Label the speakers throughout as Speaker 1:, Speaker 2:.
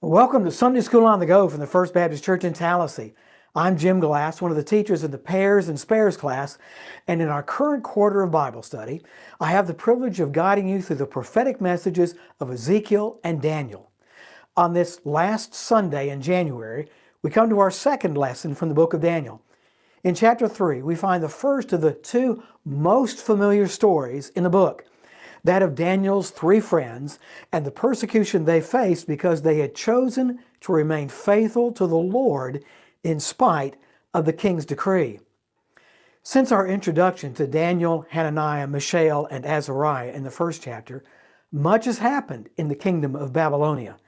Speaker 1: Welcome to Sunday School on the Go from the First Baptist Church in Tallahassee. I'm Jim Glass, one of the teachers in the Pairs and Spares class, and in our current quarter of Bible study, I have the privilege of guiding you through the prophetic messages of Ezekiel and Daniel. On this last Sunday in January, we come to our second lesson from the book of Daniel. In chapter 3, we find the first of the two most familiar stories in the book, that of Daniel's three friends and the persecution they faced because they had chosen to remain faithful to the Lord in spite of the king's decree. Since our introduction to Daniel, Hananiah, Mishael, and Azariah in the first chapter, much has happened in the kingdom of Babylonia.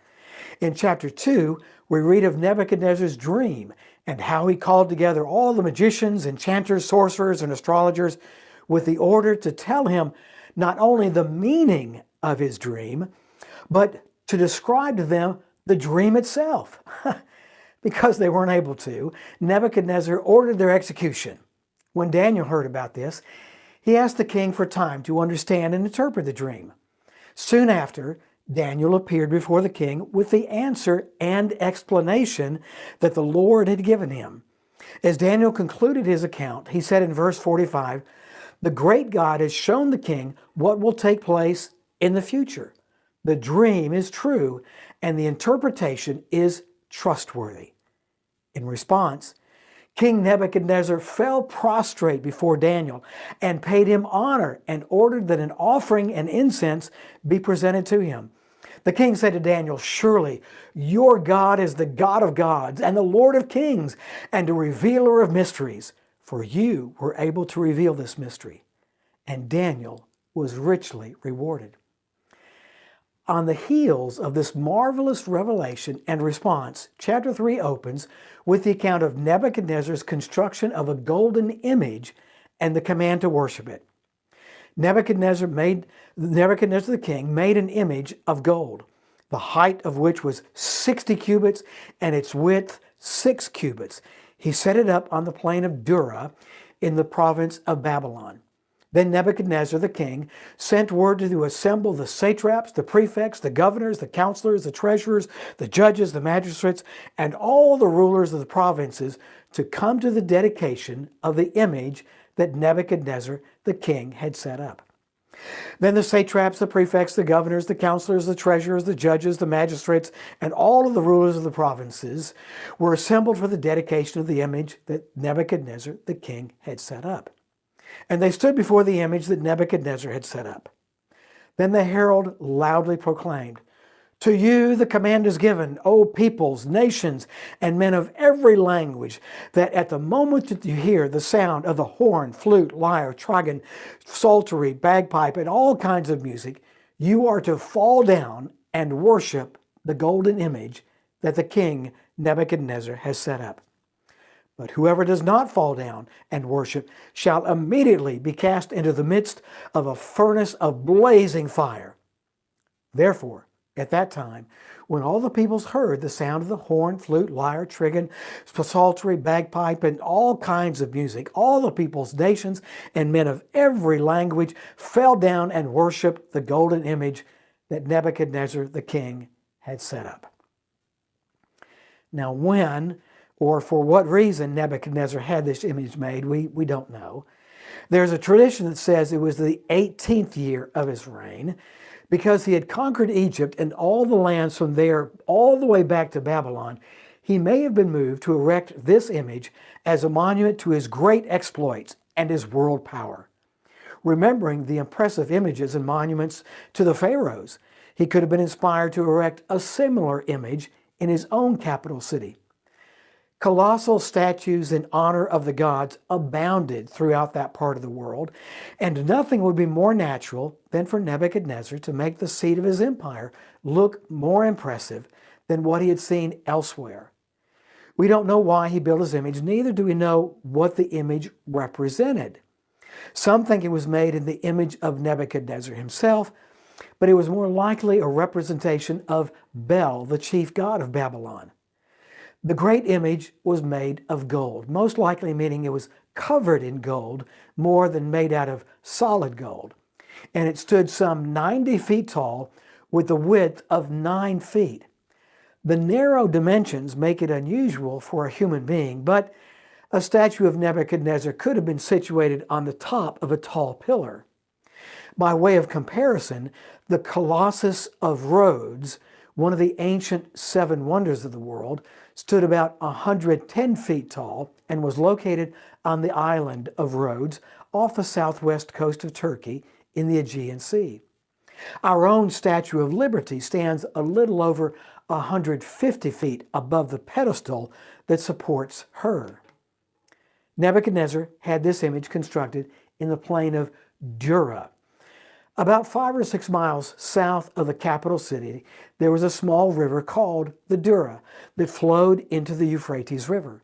Speaker 1: In chapter 2, we read of Nebuchadnezzar's dream and how he called together all the magicians, enchanters, sorcerers, and astrologers with the order to tell him not only the meaning of his dream, but to describe to them the dream itself. Because they weren't able to, Nebuchadnezzar ordered their execution. When Daniel heard about this, he asked the king for time to understand and interpret the dream. Soon after, Daniel appeared before the king with the answer and explanation that the Lord had given him. As Daniel concluded his account, he said in verse 45, "The great God has shown the king what will take place in the future. The dream is true, and the interpretation is trustworthy." In response, King Nebuchadnezzar fell prostrate before Daniel and paid him honor and ordered that an offering and incense be presented to him. The king said to Daniel, "Surely your God is the God of gods and the Lord of kings and a revealer of mysteries, for you were able to reveal this mystery." And Daniel was richly rewarded. On the heels of this marvelous revelation and response, chapter 3 opens with the account of Nebuchadnezzar's construction of a golden image and the command to worship it. Nebuchadnezzar the king made an image of gold, the height of which was 60 cubits and its width 6 cubits. He set it up on the plain of Dura in the province of Babylon. Then Nebuchadnezzar the king sent word to assemble the satraps, the prefects, the governors, the counselors, the treasurers, the judges, the magistrates, and all the rulers of the provinces to come to the dedication of the image that Nebuchadnezzar the king had set up. Then the satraps, the prefects, the governors, the counselors, the treasurers, the judges, the magistrates, and all of the rulers of the provinces were assembled for the dedication of the image that Nebuchadnezzar the king had set up. And they stood before the image that Nebuchadnezzar had set up. Then the herald loudly proclaimed, "To you the command is given, O peoples, nations, and men of every language, that at the moment that you hear the sound of the horn, flute, lyre, trigon, psaltery, bagpipe, and all kinds of music, you are to fall down and worship the golden image that the king Nebuchadnezzar has set up. But whoever does not fall down and worship shall immediately be cast into the midst of a furnace of blazing fire." Therefore, at that time, when all the peoples heard the sound of the horn, flute, lyre, trigon, psaltery, bagpipe, and all kinds of music, all the peoples, nations, and men of every language fell down and worshiped the golden image that Nebuchadnezzar the king had set up. Now when or for what reason Nebuchadnezzar had this image made, we don't know. There's a tradition that says it was the 18th year of his reign, because he had conquered Egypt and all the lands from there all the way back to Babylon. He may have been moved to erect this image as a monument to his great exploits and his world power. Remembering the impressive images and monuments to the pharaohs, he could have been inspired to erect a similar image in his own capital city. Colossal statues in honor of the gods abounded throughout that part of the world, and nothing would be more natural than for Nebuchadnezzar to make the seat of his empire look more impressive than what he had seen elsewhere. We don't know why he built his image, neither do we know what the image represented. Some think it was made in the image of Nebuchadnezzar himself, but it was more likely a representation of Bel, the chief god of Babylon. The great image was made of gold, most likely meaning it was covered in gold more than made out of solid gold. And it stood some 90 feet tall with a width of 9 feet. The narrow dimensions make it unusual for a human being, but a statue of Nebuchadnezzar could have been situated on the top of a tall pillar. By way of comparison, the Colossus of Rhodes, one of the ancient seven wonders of the world, stood about 110 feet tall and was located on the island of Rhodes off the southwest coast of Turkey in the Aegean Sea. Our own Statue of Liberty stands a little over 150 feet above the pedestal that supports her. Nebuchadnezzar had this image constructed in the plain of Dura. About 5 or 6 miles south of the capital city, there was a small river called the Dura that flowed into the Euphrates River.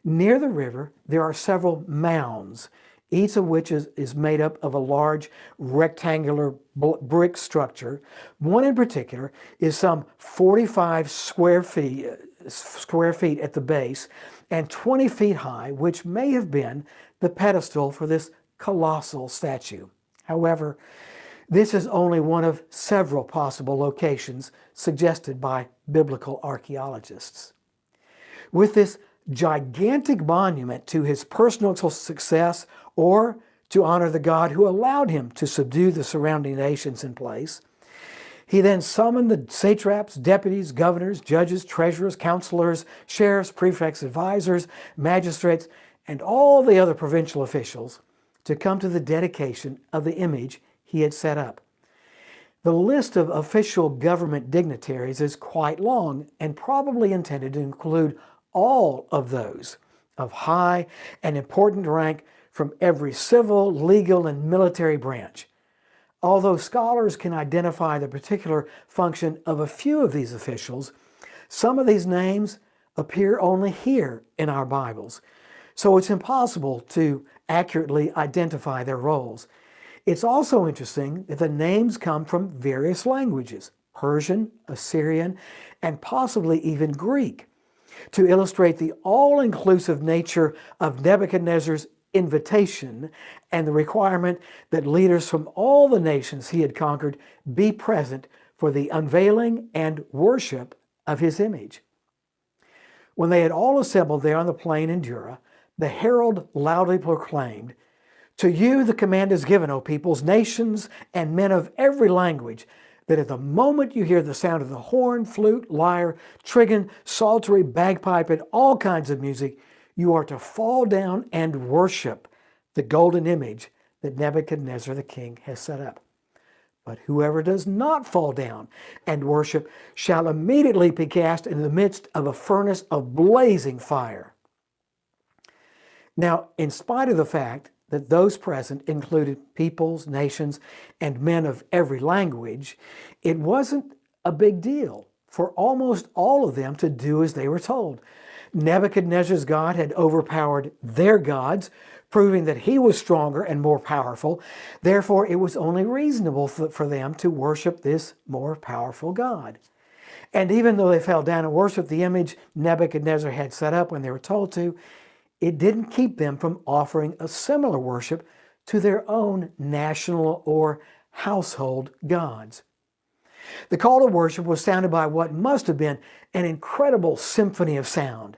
Speaker 1: Near the river, there are several mounds, each of which is made up of a large rectangular brick structure. One in particular is some 45 square feet at the base and 20 feet high, which may have been the pedestal for this colossal statue. However, this is only one of several possible locations suggested by biblical archaeologists. With this gigantic monument to his personal success or to honor the God who allowed him to subdue the surrounding nations in place, he then summoned the satraps, deputies, governors, judges, treasurers, counselors, sheriffs, prefects, advisors, magistrates, and all the other provincial officials to come to the dedication of the image he had set up. The list of official government dignitaries is quite long and probably intended to include all of those of high and important rank from every civil, legal, and military branch. Although scholars can identify the particular function of a few of these officials, some of these names appear only here in our Bibles, so it's impossible to accurately identify their roles. It's also interesting that the names come from various languages, Persian, Assyrian, and possibly even Greek, to illustrate the all-inclusive nature of Nebuchadnezzar's invitation and the requirement that leaders from all the nations he had conquered be present for the unveiling and worship of his image. When they had all assembled there on the plain in Dura, the herald loudly proclaimed, "To you the command is given, O peoples, nations, and men of every language, that at the moment you hear the sound of the horn, flute, lyre, trigon, psaltery, bagpipe, and all kinds of music, you are to fall down and worship the golden image that Nebuchadnezzar the king has set up. But whoever does not fall down and worship shall immediately be cast in the midst of a furnace of blazing fire." Now, in spite of the fact that those present included peoples, nations, and men of every language, it wasn't a big deal for almost all of them to do as they were told. Nebuchadnezzar's God had overpowered their gods, proving that he was stronger and more powerful. Therefore, it was only reasonable for them to worship this more powerful God. And even though they fell down and worshiped the image Nebuchadnezzar had set up when they were told to, it didn't keep them from offering a similar worship to their own national or household gods. The call to worship was sounded by what must have been an incredible symphony of sound,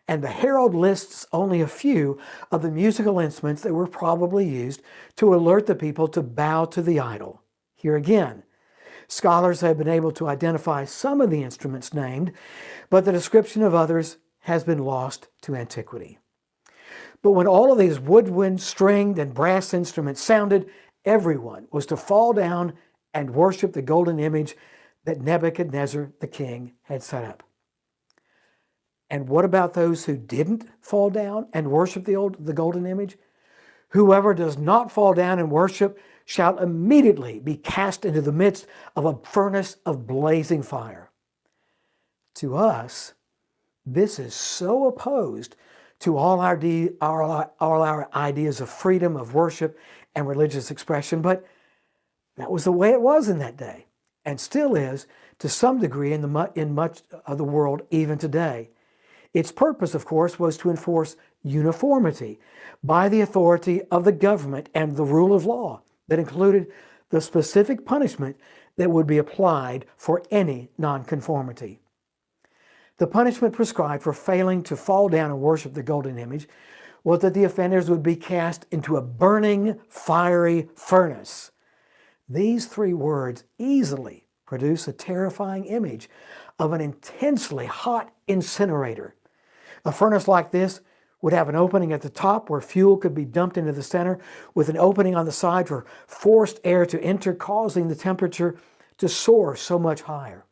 Speaker 1: and the herald lists only a few of the musical instruments that were probably used to alert the people to bow to the idol. Here again, scholars have been able to identify some of the instruments named, but the description of others has been lost to antiquity. But when all of these woodwind, stringed, and brass instruments sounded, everyone was to fall down and worship the golden image that Nebuchadnezzar the king had set up. And what about those who didn't fall down and worship the golden image? Whoever does not fall down and worship shall immediately be cast into the midst of a furnace of blazing fire. To us, this is so opposed to all our ideas of freedom of worship and religious expression, but that was the way it was in that day, and still is to some degree in much of the world even today. Its purpose, of course, was to enforce uniformity by the authority of the government and the rule of law that included the specific punishment that would be applied for any nonconformity. The punishment prescribed for failing to fall down and worship the golden image was that the offenders would be cast into a burning, fiery furnace. These three words easily produce a terrifying image of an intensely hot incinerator. A furnace like this would have an opening at the top where fuel could be dumped into the center, with an opening on the side for forced air to enter, causing the temperature to soar so much higher.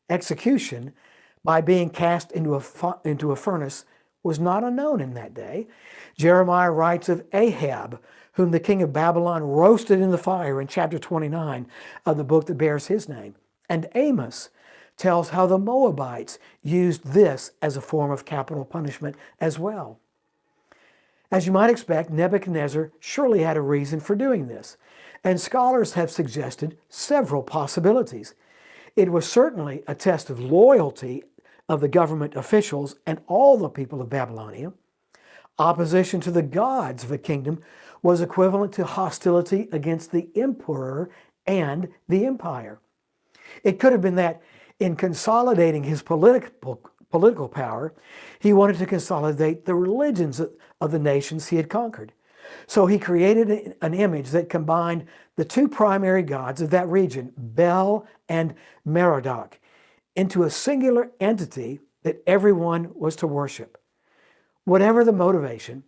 Speaker 1: Execution by being cast into a furnace was not unknown in that day. Jeremiah writes of Ahab, whom the king of Babylon roasted in the fire in chapter 29 of the book that bears his name. And Amos tells how the Moabites used this as a form of capital punishment as well. As you might expect, Nebuchadnezzar surely had a reason for doing this, and scholars have suggested several possibilities. It was certainly a test of loyalty of the government officials and all the people of Babylonia. Opposition to the gods of the kingdom was equivalent to hostility against the emperor and the empire. It could have been that in consolidating his political power, he wanted to consolidate the religions of the nations he had conquered. So he created an image that combined the two primary gods of that region, Bel and Merodach, into a singular entity that everyone was to worship. Whatever the motivation,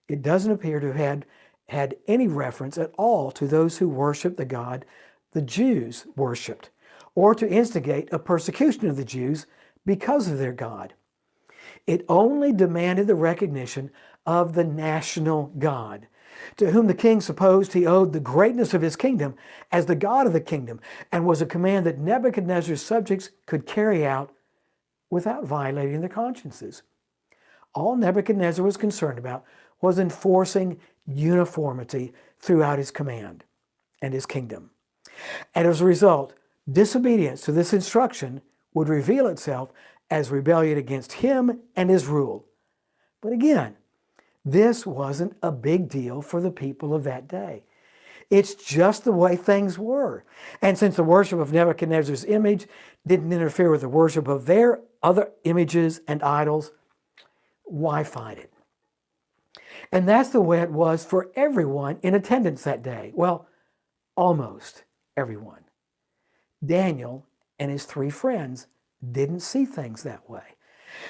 Speaker 1: it doesn't appear to have had any reference at all to those who worshiped the God the Jews worshiped, or to instigate a persecution of the Jews because of their God. It only demanded the recognition of the national God, to whom the king supposed he owed the greatness of his kingdom as the God of the kingdom, and was a command that Nebuchadnezzar's subjects could carry out without violating their consciences. All Nebuchadnezzar was concerned about was enforcing uniformity throughout his command and his kingdom. And as a result, disobedience to this instruction would reveal itself as rebellion against him and his rule. But again, this wasn't a big deal for the people of that day. It's just the way things were. And since the worship of Nebuchadnezzar's image didn't interfere with the worship of their other images and idols, why fight it? And that's the way it was for everyone in attendance that day. Well, almost everyone. Daniel and his three friends didn't see things that way.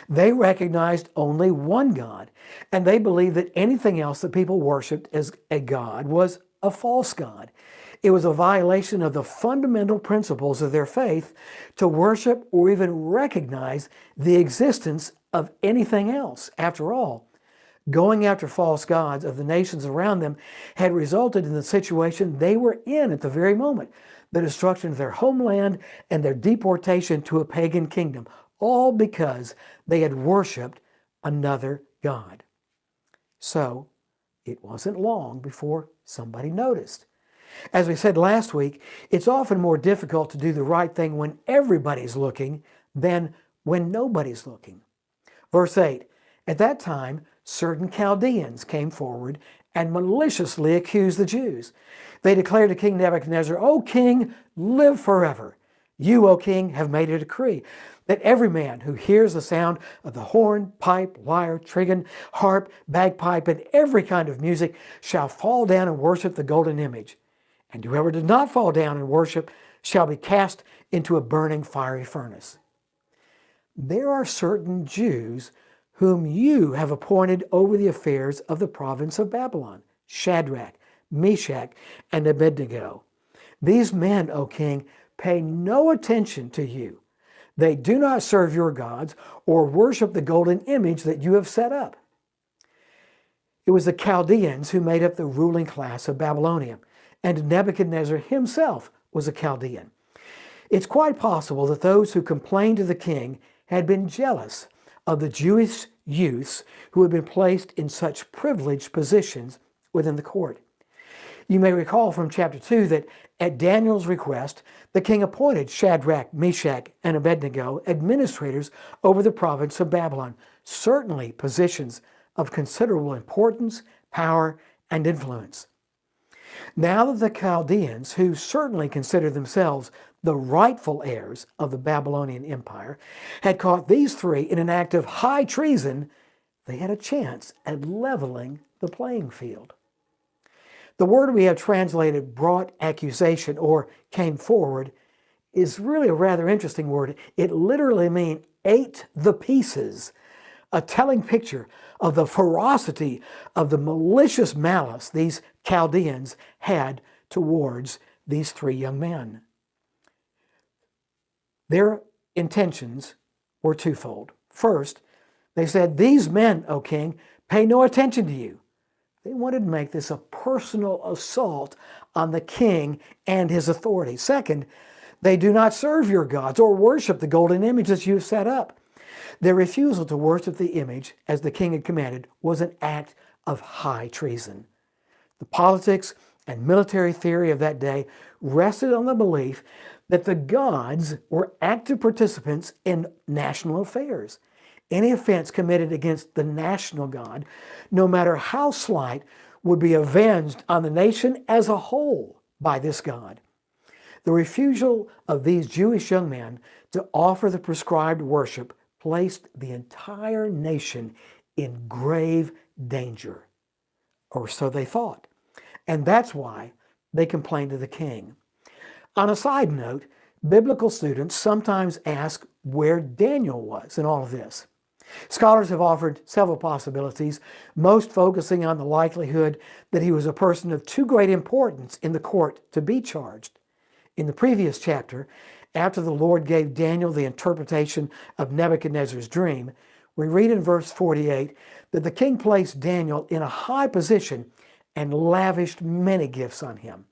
Speaker 1: They recognized only one God, and they believed that anything else that people worshiped as a god was a false god. It was a violation of the fundamental principles of their faith to worship or even recognize the existence of anything else. After all, going after false gods of the nations around them had resulted in the situation they were in at the very moment, the destruction of their homeland and their deportation to a pagan kingdom, all because they had worshiped another god. So, it wasn't long before somebody noticed. As we said last week, it's often more difficult to do the right thing when everybody's looking than when nobody's looking. Verse 8, at that time, certain Chaldeans came forward and maliciously accused the Jews. They declared to King Nebuchadnezzar, "O king, live forever. You, O king, have made a decree that every man who hears the sound of the horn, pipe, lyre, trigon, harp, bagpipe, and every kind of music shall fall down and worship the golden image. And whoever does not fall down and worship shall be cast into a burning fiery furnace." There are certain Jews whom you have appointed over the affairs of the province of Babylon, Shadrach, Meshach, and Abednego. These men, O king, pay no attention to you. They do not serve your gods or worship the golden image that you have set up. It was the Chaldeans who made up the ruling class of Babylonia, and Nebuchadnezzar himself was a Chaldean. It's quite possible that those who complained to the king had been jealous of the Jewish youths who had been placed in such privileged positions within the court. You may recall from chapter 2 that at Daniel's request, the king appointed Shadrach, Meshach, and Abednego administrators over the province of Babylon, certainly positions of considerable importance, power, and influence. Now that the Chaldeans, who certainly considered themselves the rightful heirs of the Babylonian Empire, had caught these three in an act of high treason, they had a chance at leveling the playing field. The word we have translated brought accusation or came forward is really a rather interesting word. It literally means ate the pieces, a telling picture of the ferocity of the malicious malice these Chaldeans had towards these three young men. Their intentions were twofold. First, they said, "These men, O king, pay no attention to you." They wanted to make this a personal assault on the king and his authority. Second, they do not serve your gods or worship the golden images you've set up. Their refusal to worship the image, as the king had commanded, was an act of high treason. The politics and military theory of that day rested on the belief that the gods were active participants in national affairs. Any offense committed against the national God, no matter how slight, would be avenged on the nation as a whole by this God. The refusal of these Jewish young men to offer the prescribed worship placed the entire nation in grave danger, or so they thought. And that's why they complained to the king. On a side note, biblical students sometimes ask where Daniel was in all of this. Scholars have offered several possibilities, most focusing on the likelihood that he was a person of too great importance in the court to be charged. In the previous chapter, after the Lord gave Daniel the interpretation of Nebuchadnezzar's dream, we read in verse 48 that the king placed Daniel in a high position and lavished many gifts on him.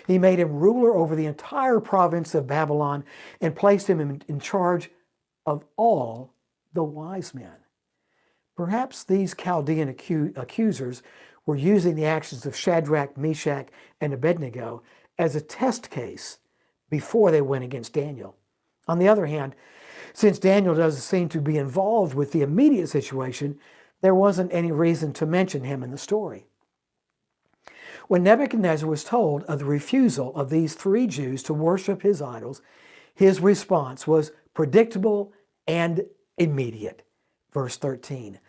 Speaker 1: He made him ruler over the entire province of Babylon and placed him in charge of all the wise men. Perhaps these Chaldean accusers were using the actions of Shadrach, Meshach, and Abednego as a test case before they went against Daniel. On the other hand, since Daniel doesn't seem to be involved with the immediate situation, there wasn't any reason to mention him in the story. When Nebuchadnezzar was told of the refusal of these three Jews to worship his idols, his response was predictable and immediate. Verse 13.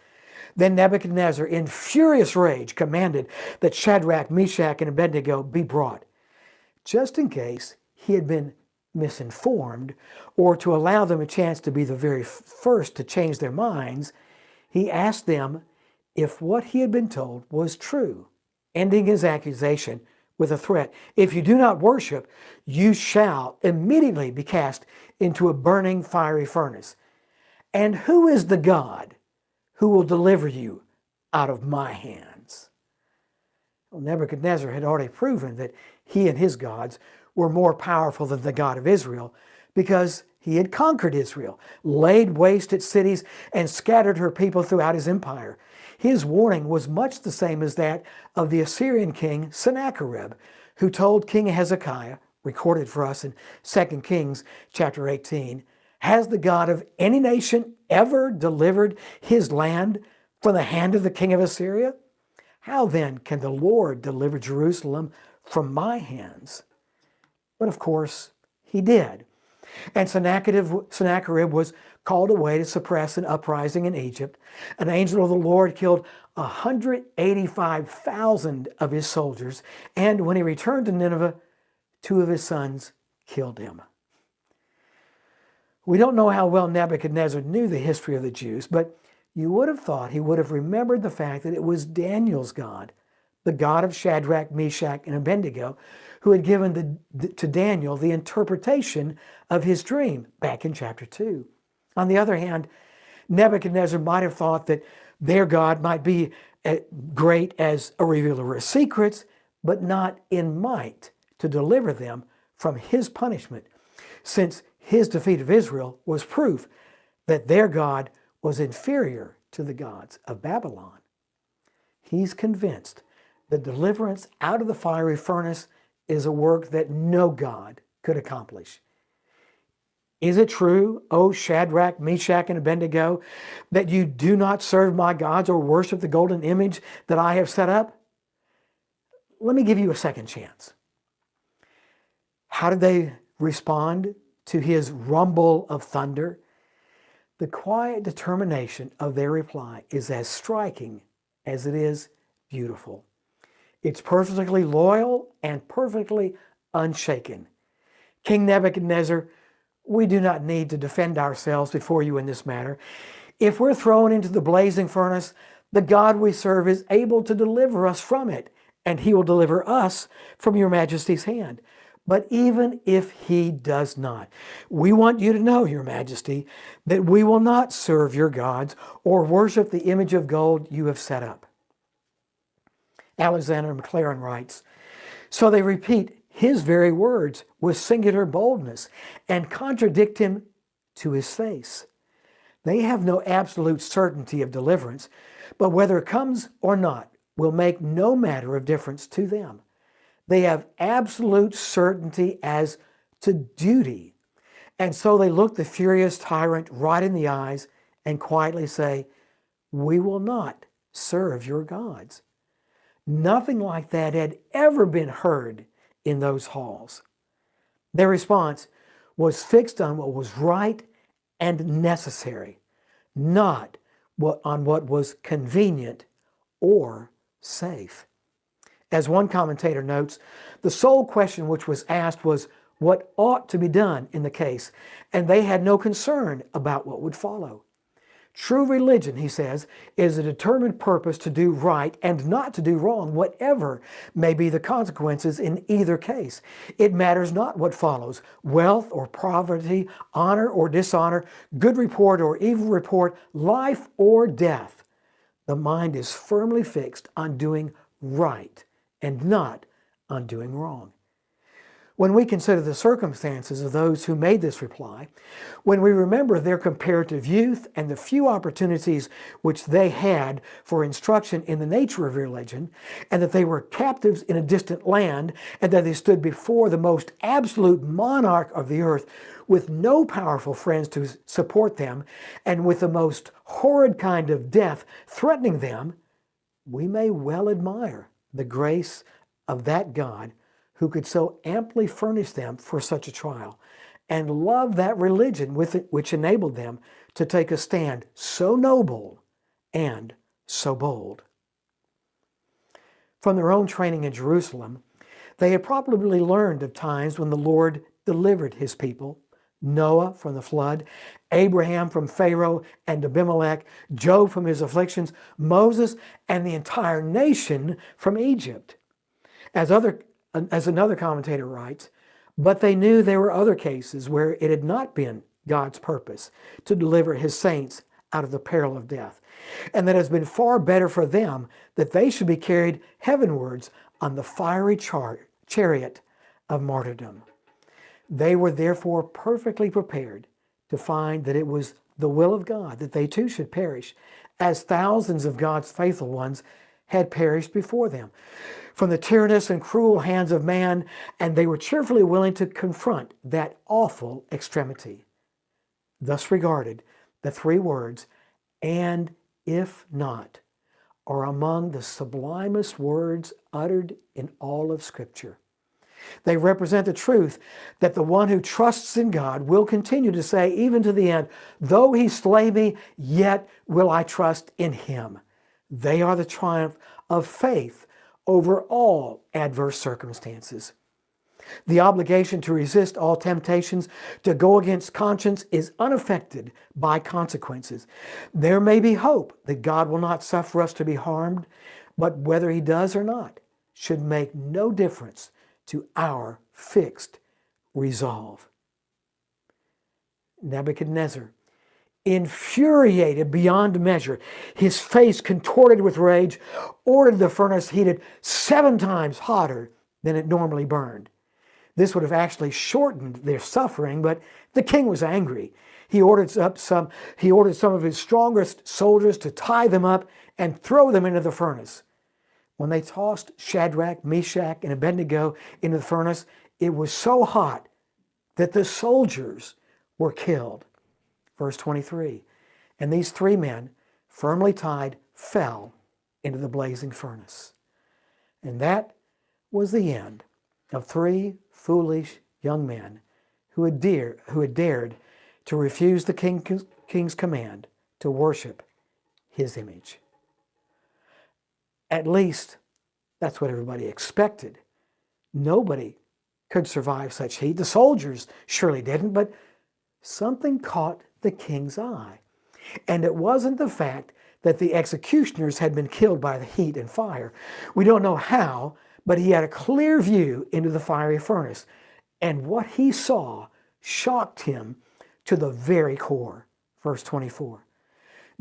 Speaker 1: Then Nebuchadnezzar, in furious rage, commanded that Shadrach, Meshach, and Abednego be brought. Just in case he had been misinformed, or to allow them a chance to be the very first to change their minds, he asked them if what he had been told was true, ending his accusation with a threat. If you do not worship, you shall immediately be cast into a burning fiery furnace. And who is the God who will deliver you out of my hands? Well, Nebuchadnezzar had already proven that he and his gods were more powerful than the God of Israel because he had conquered Israel, laid waste its cities, and scattered her people throughout his empire. His warning was much the same as that of the Assyrian king Sennacherib, who told King Hezekiah, recorded for us in 2 Kings chapter 18, "Has the God of any nation ever delivered his land from the hand of the king of Assyria? How then can the Lord deliver Jerusalem from my hands?" But of course, he did. And Sennacherib was called away to suppress an uprising in Egypt. An angel of the Lord killed 185,000 of his soldiers, and when he returned to Nineveh, 2 of his sons killed him. We don't know how well Nebuchadnezzar knew the history of the Jews, but you would have thought he would have remembered the fact that it was Daniel's God, the God of Shadrach, Meshach, and Abednego, who had given to Daniel the interpretation of his dream back in chapter 2. On the other hand, Nebuchadnezzar might have thought that their God might be great as a revealer of secrets, but not in might to deliver them from his punishment, since his defeat of Israel was proof that their God was inferior to the gods of Babylon. He's convinced that deliverance out of the fiery furnace is a work that no God could accomplish. Is it true, O Shadrach, Meshach, and Abednego, that you do not serve my gods or worship the golden image that I have set up? let me give you a second chance. How did they respond to his rumble of thunder? The quiet determination of their reply is as striking as it is beautiful. It's perfectly loyal and perfectly unshaken. King Nebuchadnezzar, we do not need to defend ourselves before you in this matter. If we're thrown into the blazing furnace, the God we serve is able to deliver us from it, and he will deliver us from your majesty's hand. But even if he does not, we want you to know, your majesty, that we will not serve your gods or worship the image of gold you have set up. Alexander Maclaren writes, so they repeat his very words with singular boldness and contradict him to his face. They have no absolute certainty of deliverance, but whether it comes or not will make no matter of difference to them. They have absolute certainty as to duty. And so they look the furious tyrant right in the eyes and quietly say, we will not serve your gods. Nothing like that had ever been heard in those halls. Their response was fixed on what was right and necessary, not on what was convenient or safe. As one commentator notes, the sole question which was asked was what ought to be done in the case, and they had no concern about what would follow. True religion, he says, is a determined purpose to do right and not to do wrong, whatever may be the consequences in either case. It matters not what follows, wealth or poverty, honor or dishonor, good report or evil report, life or death. The mind is firmly fixed on doing right and not on doing wrong. When we consider the circumstances of those who made this reply, when we remember their comparative youth and the few opportunities which they had for instruction in the nature of religion, and that they were captives in a distant land, and that they stood before the most absolute monarch of the earth with no powerful friends to support them, and with the most horrid kind of death threatening them, we may well admire the grace of that God who could so amply furnish them for such a trial, and love that religion which enabled them to take a stand so noble and so bold. From their own training in Jerusalem, they had probably learned of times when the Lord delivered his people, Noah from the flood, Abraham from Pharaoh and Abimelech, Job from his afflictions, Moses and the entire nation from Egypt. As another commentator writes, but they knew there were other cases where it had not been God's purpose to deliver his saints out of the peril of death, and that it has been far better for them that they should be carried heavenwards on the fiery chariot of martyrdom. They were therefore perfectly prepared to find that it was the will of God that they too should perish, as thousands of God's faithful ones had perished before them from the tyrannous and cruel hands of man, and they were cheerfully willing to confront that awful extremity. Thus regarded, the three words, and if not, are among the sublimest words uttered in all of Scripture. They represent the truth that the one who trusts in God will continue to say, even to the end, though he slay me, yet will I trust in him. They are the triumph of faith over all adverse circumstances. The obligation to resist all temptations, to go against conscience, is unaffected by consequences. There may be hope that God will not suffer us to be harmed, but whether he does or not should make no difference to our fixed resolve. Nebuchadnezzar, infuriated beyond measure, his face contorted with rage, ordered the furnace heated 7 times hotter than it normally burned. This would have actually shortened their suffering, but the king was angry. He ordered some of his strongest soldiers to tie them up and throw them into the furnace. When they tossed Shadrach, Meshach, and Abednego into the furnace, it was so hot that the soldiers were killed. Verse 23, and these 3 men, firmly tied, fell into the blazing furnace. And that was the end of three foolish young men who had dared to refuse the king's command to worship his image. At least that's what everybody expected. Nobody could survive such heat. The soldiers surely didn't, but something caught the king's eye. And it wasn't the fact that the executioners had been killed by the heat and fire. We don't know how, but he had a clear view into the fiery furnace. And what he saw shocked him to the very core. Verse 24.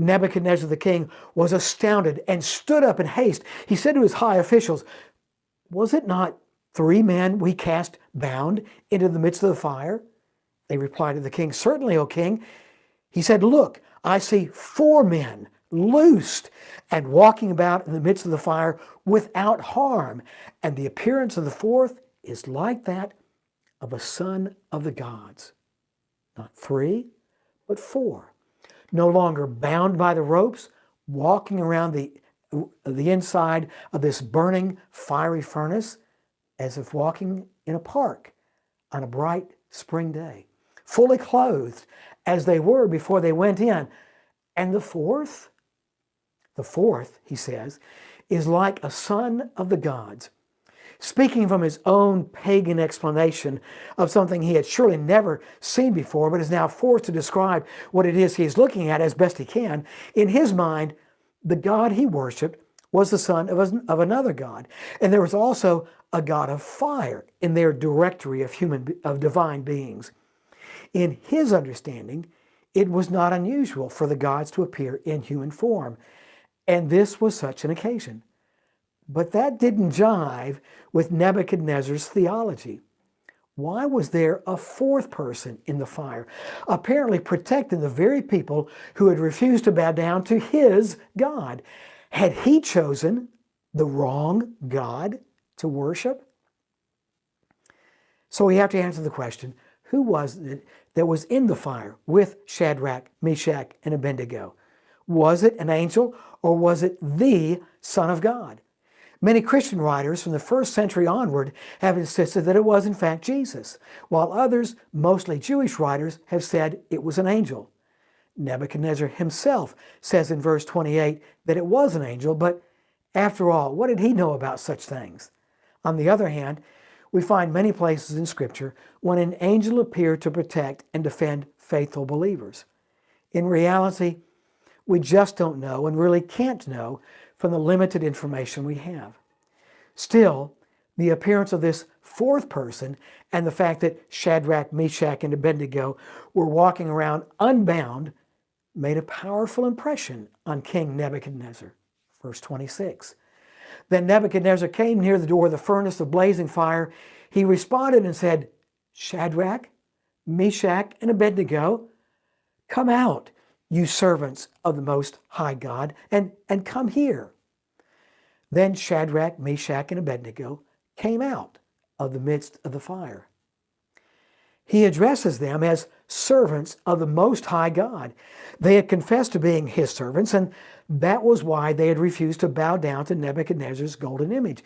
Speaker 1: Nebuchadnezzar the king was astounded and stood up in haste. He said to his high officials, "Was it not 3 men we cast bound into the midst of the fire?" They replied to the king, "Certainly, O king." He said, "Look, I see 4 men loosed and walking about in the midst of the fire without harm. And the appearance of the 4th is like that of a son of the gods." Not 3, but 4. No longer bound by the ropes, walking around the inside of this burning fiery furnace as if walking in a park on a bright spring day. Fully clothed as they were before they went in. And the 4th? The 4th, he says, is like a son of the gods. Speaking from his own pagan explanation of something he had surely never seen before, but is now forced to describe what it is he is looking at as best he can, in his mind, the God he worshipped was the son of another God. And there was also a God of fire in their directory of divine beings. In his understanding, it was not unusual for the gods to appear in human form. And this was such an occasion. But that didn't jive with Nebuchadnezzar's theology. Why was there a 4th person in the fire, apparently protecting the very people who had refused to bow down to his God? Had he chosen the wrong God to worship? So we have to answer the question, who was it that was in the fire with Shadrach, Meshach, and Abednego? Was it an angel or was it the Son of God? Many Christian writers from the 1st century onward have insisted that it was in fact Jesus, while others, mostly Jewish writers, have said it was an angel. Nebuchadnezzar himself says in verse 28 that it was an angel, but after all, what did he know about such things? On the other hand, we find many places in Scripture when an angel appeared to protect and defend faithful believers. In reality, we just don't know and really can't know from the limited information we have. Still, the appearance of this 4th person and the fact that Shadrach, Meshach, and Abednego were walking around unbound made a powerful impression on King Nebuchadnezzar. Verse 26. Then Nebuchadnezzar came near the door of the furnace of blazing fire. He responded and said, "Shadrach, Meshach, and Abednego, come out, you servants of the Most High God, and come here." Then Shadrach, Meshach, and Abednego came out of the midst of the fire. He addresses them as servants of the Most High God. They had confessed to being his servants, and that was why they had refused to bow down to Nebuchadnezzar's golden image.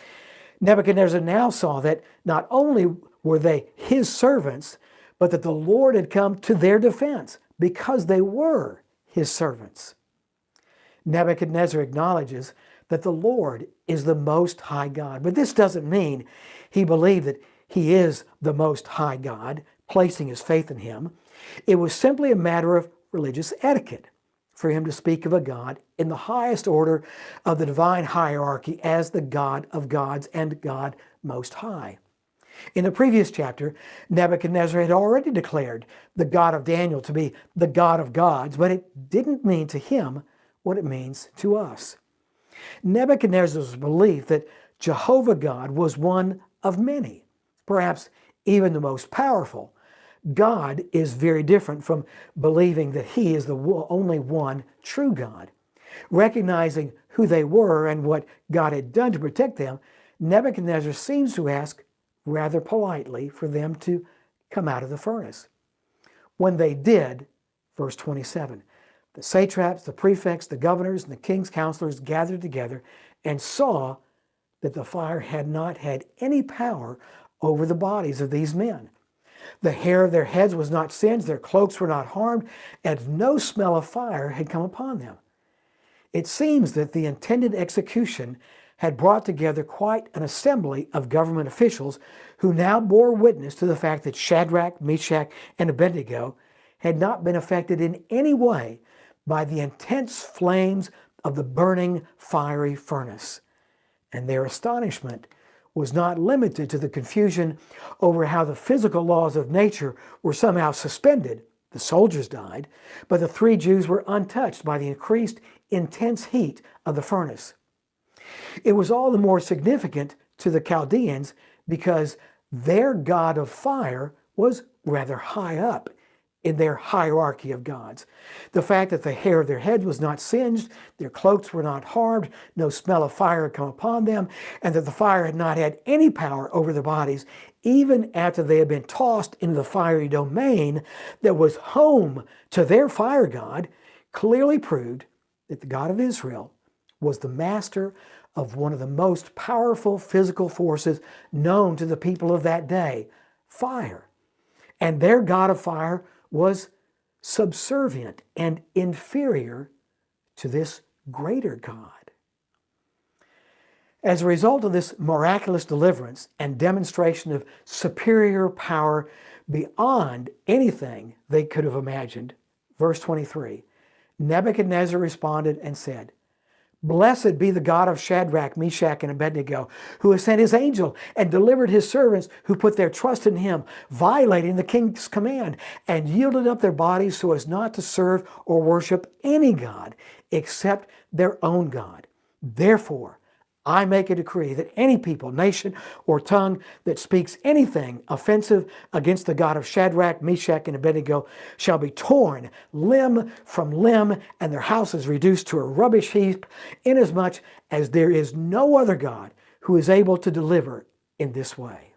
Speaker 1: Nebuchadnezzar now saw that not only were they his servants, but that the Lord had come to their defense because they were his servants. Nebuchadnezzar acknowledges that the Lord is the Most High God. But this doesn't mean he believed that he is the Most High God, placing his faith in him. It was simply a matter of religious etiquette for him to speak of a God in the highest order of the divine hierarchy as the God of gods and God Most High. In the previous chapter, Nebuchadnezzar had already declared the God of Daniel to be the God of gods, but it didn't mean to him what it means to us. Nebuchadnezzar's belief that Jehovah God was one of many, perhaps even the most powerful. God is very different from believing that he is the only one true God. Recognizing who they were and what God had done to protect them, Nebuchadnezzar seems to ask rather politely for them to come out of the furnace. When they did, verse 27, the satraps, the prefects, the governors, and the king's counselors gathered together and saw that the fire had not had any power over the bodies of these men. The hair of their heads was not singed, their cloaks were not harmed, and no smell of fire had come upon them. It seems that the intended execution had brought together quite an assembly of government officials who now bore witness to the fact that Shadrach, Meshach, and Abednego had not been affected in any way by the intense flames of the burning fiery furnace. And their astonishment was not limited to the confusion over how the physical laws of nature were somehow suspended. The soldiers died, but the three Jews were untouched by the increased intense heat of the furnace. It was all the more significant to the Chaldeans because their god of fire was rather high up in their hierarchy of gods. The fact that the hair of their heads was not singed, their cloaks were not harmed, no smell of fire had come upon them, and that the fire had not had any power over their bodies, even after they had been tossed into the fiery domain that was home to their fire god, clearly proved that the God of Israel was the master of one of the most powerful physical forces known to the people of that day, fire. And their God of fire was subservient and inferior to this greater God. As a result of this miraculous deliverance and demonstration of superior power beyond anything they could have imagined, verse 23, Nebuchadnezzar responded and said, "Blessed be the God of Shadrach, Meshach, and Abednego, who has sent his angel and delivered his servants who put their trust in him, violating the king's command, and yielded up their bodies so as not to serve or worship any god except their own God. Therefore, I make a decree that any people, nation, or tongue that speaks anything offensive against the God of Shadrach, Meshach, and Abednego shall be torn limb from limb and their houses reduced to a rubbish heap, inasmuch as there is no other God who is able to deliver in this way."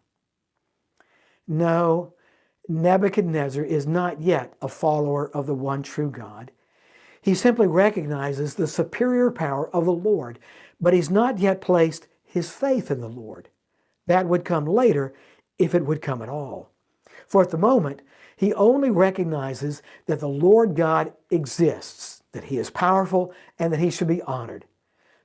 Speaker 1: No, Nebuchadnezzar is not yet a follower of the one true God. He simply recognizes the superior power of the Lord, but he's not yet placed his faith in the Lord. That would come later, if it would come at all. For at the moment, he only recognizes that the Lord God exists, that he is powerful, and that he should be honored.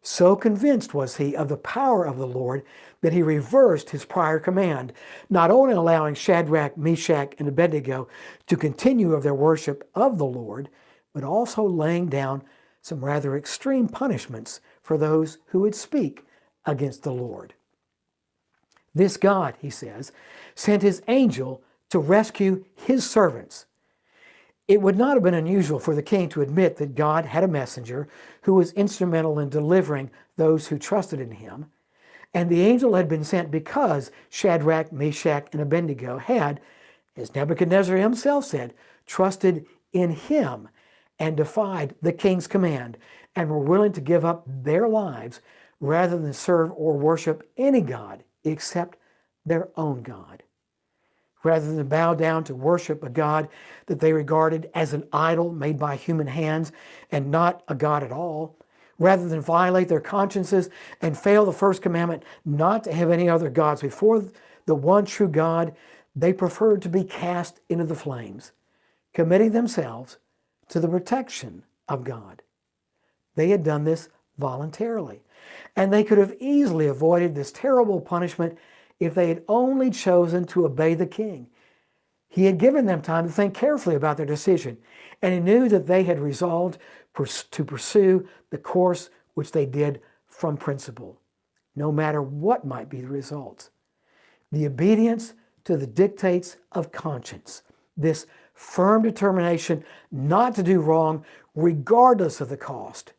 Speaker 1: So convinced was he of the power of the Lord that he reversed his prior command, not only allowing Shadrach, Meshach, and Abednego to continue of their worship of the Lord, but also laying down some rather extreme punishments for those who would speak against the Lord. This God, he says, sent his angel to rescue his servants. It would not have been unusual for the king to admit that God had a messenger who was instrumental in delivering those who trusted in him, and the angel had been sent because Shadrach, Meshach, and Abednego had, as Nebuchadnezzar himself said, trusted in him and defied the king's command, and were willing to give up their lives rather than serve or worship any god except their own God. Rather than bow down to worship a God that they regarded as an idol made by human hands and not a God at all, rather than violate their consciences and fail the first commandment not to have any other gods before the one true God, they preferred to be cast into the flames, committing themselves to the protection of God. They had done this voluntarily, and they could have easily avoided this terrible punishment if they had only chosen to obey the king. He had given them time to think carefully about their decision, and he knew that they had resolved to pursue the course which they did from principle, no matter what might be the results. The obedience to the dictates of conscience, this firm determination not to do wrong regardless of the cost,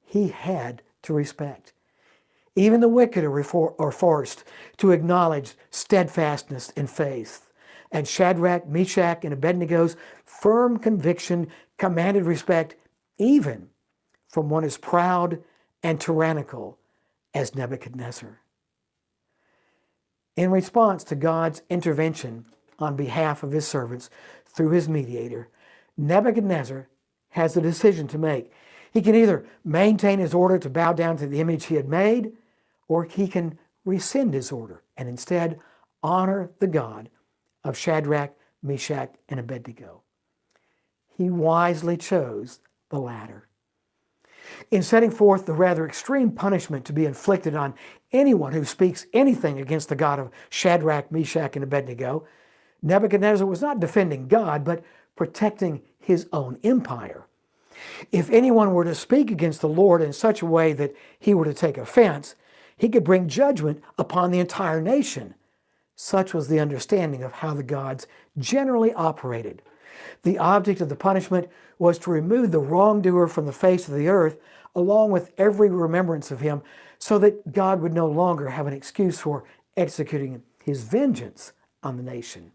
Speaker 1: he had to respect. Even the wicked are forced to acknowledge steadfastness in faith. And Shadrach, Meshach, and Abednego's firm conviction commanded respect even from one as proud and tyrannical as Nebuchadnezzar. In response to God's intervention on behalf of his servants through his mediator, Nebuchadnezzar has a decision to make. He can either maintain his order to bow down to the image he had made, or he can rescind his order and instead honor the God of Shadrach, Meshach, and Abednego. He wisely chose the latter. In setting forth the rather extreme punishment to be inflicted on anyone who speaks anything against the God of Shadrach, Meshach, and Abednego, Nebuchadnezzar was not defending God, but protecting his own empire. If anyone were to speak against the Lord in such a way that he were to take offense, he could bring judgment upon the entire nation. Such was the understanding of how the gods generally operated. The object of the punishment was to remove the wrongdoer from the face of the earth, along with every remembrance of him, so that God would no longer have an excuse for executing his vengeance on the nation.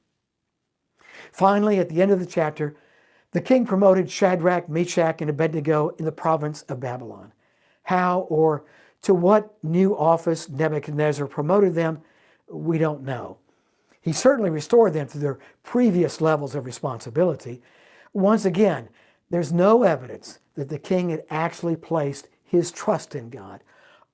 Speaker 1: Finally, at the end of the chapter, the king promoted Shadrach, Meshach, and Abednego in the province of Babylon. How or to what new office Nebuchadnezzar promoted them, we don't know. He certainly restored them to their previous levels of responsibility. Once again, there's no evidence that the king had actually placed his trust in God,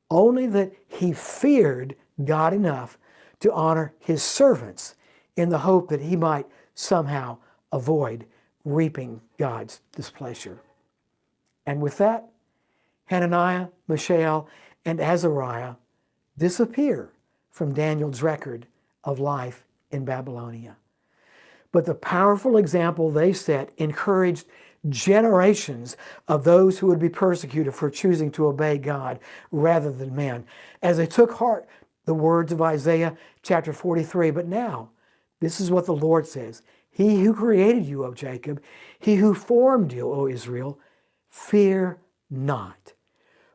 Speaker 1: only that he feared God enough to honor his servants in the hope that he might somehow avoid reaping God's displeasure. And with that, Hananiah, Mishael, and Azariah disappear from Daniel's record of life in Babylonia. But the powerful example they set encouraged generations of those who would be persecuted for choosing to obey God rather than men, as they took heart the words of Isaiah chapter 43. But now, this is what the Lord says: He who created you, O Jacob, he who formed you, O Israel, fear not,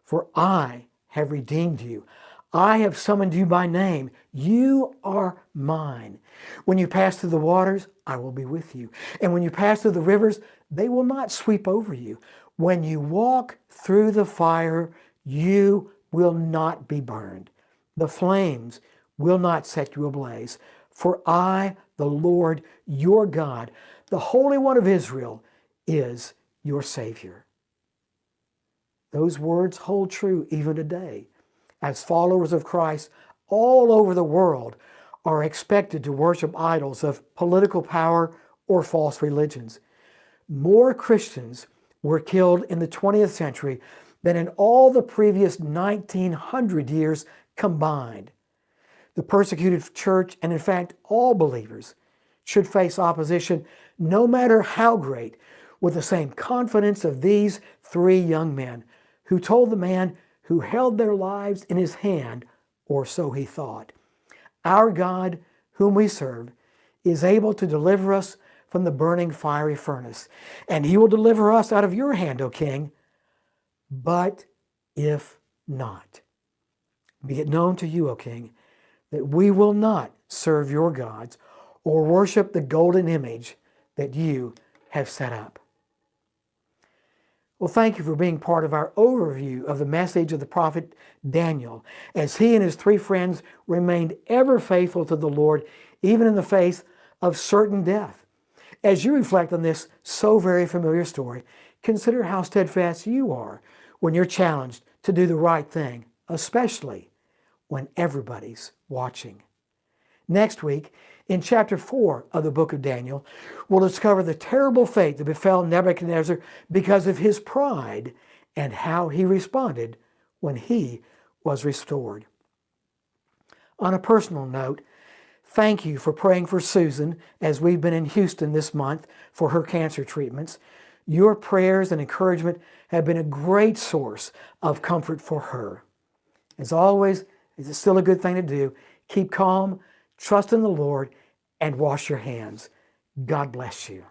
Speaker 1: for I have redeemed you. I have summoned you by name. You are mine. When you pass through the waters, I will be with you. And when you pass through the rivers, they will not sweep over you. When you walk through the fire, you will not be burned. The flames will not set you ablaze. For I, the Lord, your God, the Holy One of Israel, is your Savior. Those words hold true even today, as followers of Christ all over the world are expected to worship idols of political power or false religions. More Christians were killed in the 20th century than in all the previous 1900 years combined. The persecuted church, and in fact all believers, should face opposition no matter how great, with the same confidence of these three young men who told the man who held their lives in his hand, or so he thought, "Our God, whom we serve, is able to deliver us from the burning fiery furnace, and he will deliver us out of your hand, O king. But if not, be it known to you, O king, that we will not serve your gods or worship the golden image that you have set up." Well, thank you for being part of our overview of the message of the prophet Daniel, as he and his three friends remained ever faithful to the Lord, even in the face of certain death. As you reflect on this so very familiar story, consider how steadfast you are when you're challenged to do the right thing, especially when everybody's watching. Next week, in chapter 4 of the book of Daniel, we'll discover the terrible fate that befell Nebuchadnezzar because of his pride and how he responded when he was restored. On a personal note, thank you for praying for Susan as we've been in Houston this month for her cancer treatments. Your prayers and encouragement have been a great source of comfort for her. As always, it's still a good thing to do. Keep calm, trust in the Lord, and wash your hands. God bless you.